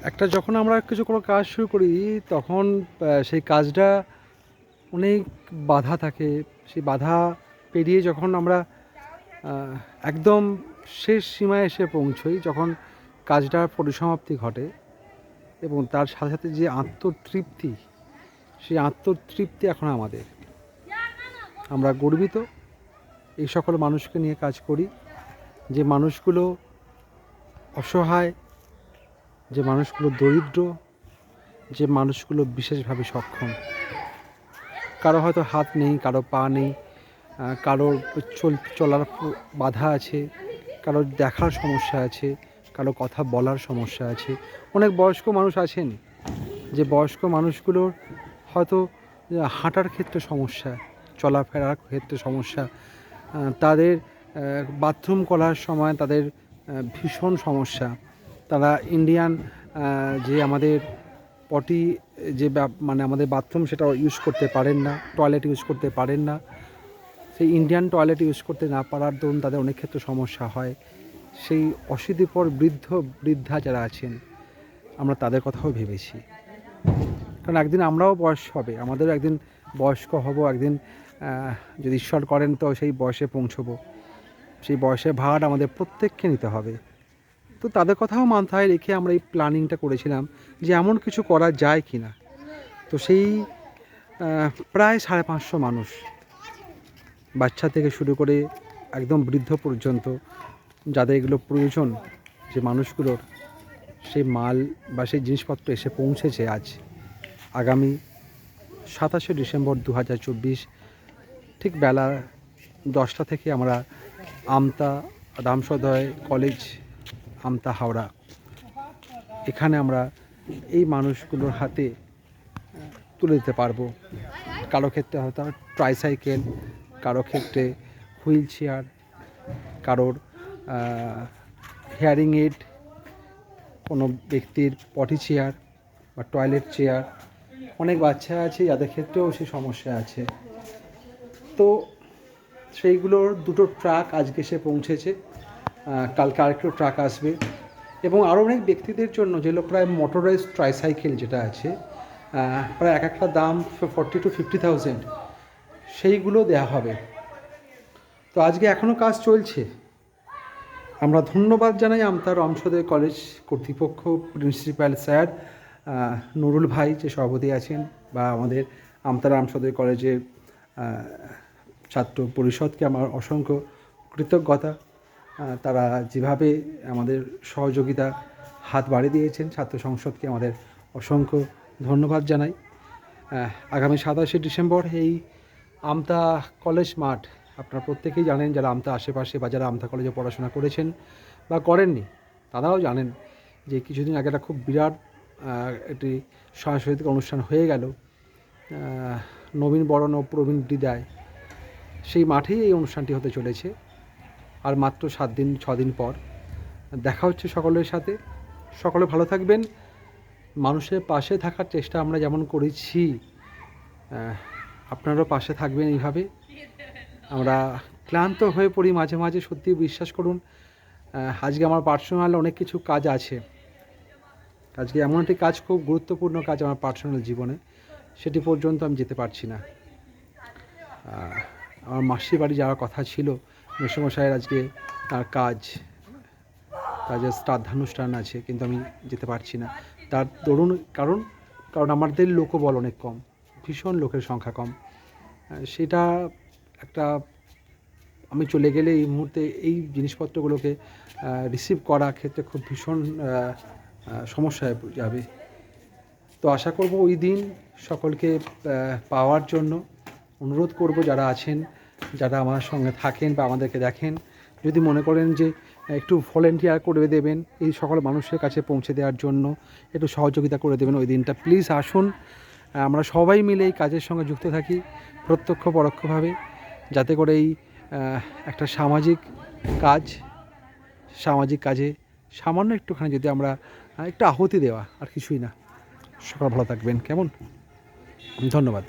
একটা যখন আমরা কিছু কোনো কাজ শুরু করি তখন সেই কাজটা অনেক বাধা থাকে। সেই বাধা পেরিয়ে যখন আমরা একদম শেষ সীমায় এসে পৌঁছই, যখন কাজটার পরিসমাপ্তি ঘটে এবং তার সাথে সাথে যে আত্মতৃপ্তি, সেই আত্মতৃপ্তি এখন আমাদের। আমরা গর্বিত এই সকল মানুষকে নিয়ে কাজ করি, যে মানুষগুলো অসহায়, যে মানুষগুলো দরিদ্র, যে মানুষগুলো বিশেষভাবে সক্ষম। কারো হয়তো হাত নেই, কারো পা নেই, কারোর চলার বাধা আছে, কারোর দেখার সমস্যা আছে, কারো কথা বলার সমস্যা আছে। অনেক বয়স্ক মানুষ আছেন, যে বয়স্ক মানুষগুলোর হয়তো হাঁটার ক্ষেত্রে সমস্যা, চলাফেরার ক্ষেত্রে সমস্যা, তাদের বাথরুম করার সময় তাদের ভীষণ সমস্যা। তারা ইন্ডিয়ান যে আমাদের পটি, যে মানে আমাদের বাথরুম, সেটা ইউজ করতে পারেন না, টয়লেট ইউজ করতে পারেন না। সেই ইন্ডিয়ান টয়লেট ইউজ করতে না পারার দরুন তাদের অনেক ক্ষেত্রে সমস্যা হয়। সেই অশীতিপর বৃদ্ধা যারা আছেন, আমরা তাদের কথাও ভেবেছি। কারণ একদিন আমরাও বয়স হবে, আমাদেরও একদিন বয়স্ক হব, একদিন যদি ঈশ্বর করেন তো সেই বয়সে পৌঁছবো। সেই বয়সের ভার আমাদের প্রত্যেককে নিতে হবে। তো তাদের কথাও মাথায় রেখে আমরা এই প্ল্যানিংটা করেছিলাম যে এমন কিছু করা যায় কি না। তো সেই প্রায় 550 মানুষ, বাচ্চা থেকে শুরু করে একদম বৃদ্ধ পর্যন্ত, যাদের এগুলো প্রয়োজন, যে মানুষগুলোর সেই মাল বা সেই জিনিসপত্র এসে পৌঁছেছে আজ। আগামী 27শে ডিসেম্বর 2024 ঠিক বেলা 10টা থেকে আমরা আমতা রামসদয় কলেজ, আমতা হাওড়া, এখানে আমরা এই মানুষগুলোর হাতে তুলে দিতে পারবো। কারো ক্ষেত্রে হয়তো ট্রাইসাইকেল, কারো ক্ষেত্রে হুইল চেয়ার, কারোর হিয়ারিং এইড, কোনো ব্যক্তির পটি চেয়ার বা টয়লেট চেয়ার। অনেক বাচ্চা আছে যাদের ক্ষেত্রেও সেই সমস্যা আছে। তো সেইগুলোর 2টো ট্রাক আজকে এসে পৌঁছেছে, কালকে আরেকটু ট্রাক আসবে। এবং আরও অনেক ব্যক্তিদের জন্য, যেগুলো প্রায় মোটরাইজড ট্রাইসাইকেল যেটা আছে, প্রায় এক একটা দাম 40,000 to 50,000, সেইগুলো দেওয়া হবে। তো আজকে এখনও কাজ চলছে। আমরা ধন্যবাদ জানাই আমতা রামসদয় কলেজ কর্তৃপক্ষ, প্রিন্সিপাল স্যার নুরুল ভাই যে সভাপতি আছেন, বা আমাদের আমতা রামসদয় কলেজের ছাত্র পরিষদকে আমার অসংখ্য কৃতজ্ঞতা। তারা যেভাবে আমাদের সহযোগিতা হাত বাড়িয়ে দিয়েছেন, ছাত্র সংসদকে আমাদের অসংখ্য ধন্যবাদ জানাই। আগামী 27শে ডিসেম্বর এই আমতা কলেজ মাঠ, আপনারা প্রত্যেকেই জানেন, যারা আমতা আশেপাশে বা যারা আমতা কলেজে পড়াশোনা করেছেন বা করেননি, তারাও জানেন যে কিছুদিন আগে একটা খুব বিরাট একটি সাংস্কৃতিক অনুষ্ঠান হয়ে গেল, নবীন বরণ ও প্রবীণ বিদায়। সেই মাঠেই এই অনুষ্ঠানটি হতে চলেছে। আর মাত্র 6 দিন পর দেখা হচ্ছে সকলের সাথে। সকলে ভালো থাকবেন। মানুষের পাশে থাকার চেষ্টা আমরা যেমন করেছি, আপনারাও পাশে থাকবেন এইভাবে। আমরা ক্লান্ত হয়ে পড়ি মাঝে মাঝে, সত্যি বিশ্বাস করুন। আজকে আমার পার্সোনাল অনেক কিছু কাজ আছে। আজকে এমন একটি কাজ, খুব গুরুত্বপূর্ণ কাজ আমার পার্সোনাল জীবনে, সেটি পর্যন্ত আমি যেতে পারছি না। আমার মাসির বাড়ি যাওয়ার কথা ছিল, মেসোমশাইয়ের আজকে তার কাজের শ্রাদ্ধানুষ্ঠান আছে, কিন্তু আমি যেতে পারছি না। তার দরুন কারণ আমাদের লোকবল অনেক কম, ভীষণ লোকের সংখ্যা কম। সেটা একটা, আমি চলে গেলে এই মুহূর্তে এই জিনিসপত্রগুলোকে রিসিভ করার ক্ষেত্রে খুব ভীষণ সমস্যা হয়ে যাবে। তো আশা করব ওই দিন সকলকে পাওয়ার জন্য অনুরোধ করব, যারা আছেন, যারা আমার সঙ্গে থাকেন বা আমাদেরকে দেখেন, যদি মনে করেন যে একটু ভলেন্টিয়ার করে দেবেন এই সকল মানুষের কাছে পৌঁছে দেওয়ার জন্য, একটু সহযোগিতা করে দেবেন ওই দিনটা, প্লিজ আসুন। আমরা সবাই মিলে এই কাজের সঙ্গে যুক্ত থাকি, প্রত্যক্ষ পরোক্ষভাবে, যাতে করে এই একটা সামাজিক কাজে সামান্য একটুখানি যদি আমরা একটু আহুতি দেওয়া, আর কিছুই না। সকাল ভালো থাকবেন, কেমন? ধন্যবাদ।